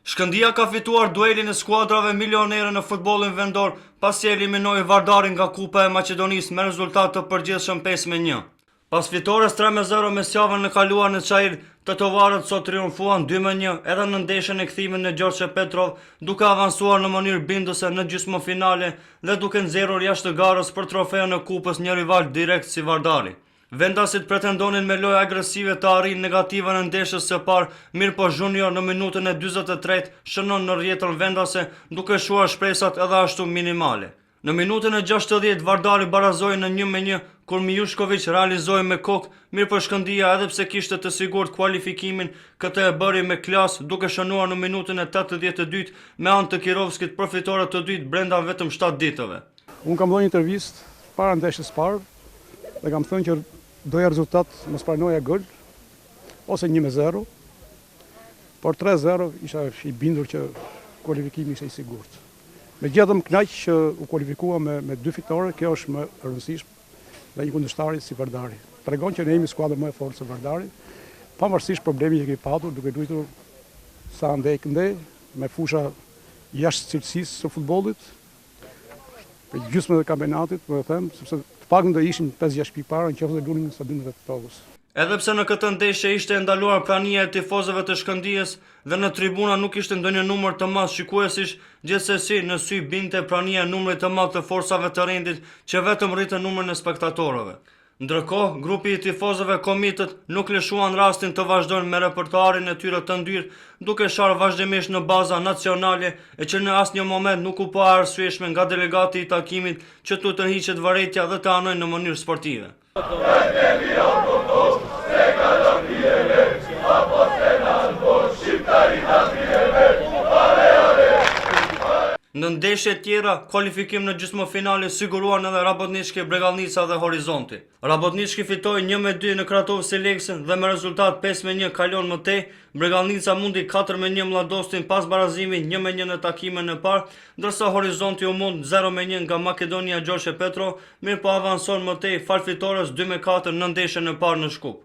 Shkëndia ka fituar duelin e skuadrave milionere në futbollin vendor pasi eliminoi Vardarin nga Kupa e Maqedonisë me rezultat të përgjithshëm 5-1. Pas fitores 3-0 mesjavën e kaluar në Çajir, tetovarët sot triumfuan 2-1 edhe në ndeshjen e kthimit në Gjorgje Petrov, duke avancuar në mënyrë bindëse në gjysmëfinale dhe duke nxjerrur jashtë garës për trofeun e Kupës një rival direkt si Vardari. Vendasit pretendonin me lojë agresive të arrijnë negativa në ndeshjes së parë, mirëpo Junior në minutën e 43 shënon në rrjetën vendase duke shuar shpresat edhe ashtu minimale. Në minutën e 60 Vardari barazoi në 1-1 kur Mijushković realizoi me kokë, mirëpo Shkëndia edhe pse kishte të sigurt kualifikimin, këtë e bëri me klas duke shënuar në minutën e 82 me anë të Kirovskit përfitore të dytë brenda vetëm 7 ditëve. Unë kam dhënë intervistë para ndeshjes së parë dhe kam thënë që doja rezultat mos pranoja gol, ose 1-0, por 3-0 isha i bindur që kualifikimi ishte i sigurt. Megjithatë më kënaq që u kualifikua me 2 fitore, kjo është më e rëndësishme dhe një kundërshtar si Vardari. Tregon që ne jemi skuadra më e fortë se Vardari, pavarësisht problemeve që kemi patur duke luajtur sa ndej me fusha jashtë cilësisë së futbollit. Për gjysmën e kampionatit, po e them, sepse të paktën do ishin 5-6 pikë para nëse lunim në stadionin e Tokës. Edhe pse në këtë ndeshje ishte ndaluar prania e tifozëve të Shkëndijës dhe në tribuna nuk ishte ndonjë numër të madh shikuesish, gjithsesi në sy binte prania e numrit të madh të forcave të rendit që vetëm rritën numrin e spektatorëve. Ndërkohë, grupi i tifozëve Komitët nuk lëshuan rastin të vazhdojnë me repertoarin e tyre të ndyrë, duke sharë vazhdimisht në baza nacionale e që në asnjë moment nuk u pa arsyeshme nga delegati i takimit që të tërhiqet vërejtja dhe të anojnë në mënyrë sportive. Në ndeshje tjera, kualifikim në gjysmëfinale siguruan edhe Rabotnički, Bregalnica dhe Horizonti. Rabotnički fitoi 1-2 në Kratov Seleksin dhe me rezultat 5-1 kalon më tej. Bregalnica mundi 4-1 Mladostin pas barazimit 1-1 në takimin e parë, ndërsa Horizonti u mund 0-1 nga Makedonia Gjorgje Petrov, mirëpo avanson më tej fal fitores 2-4 në ndeshjen e parë në Shkup.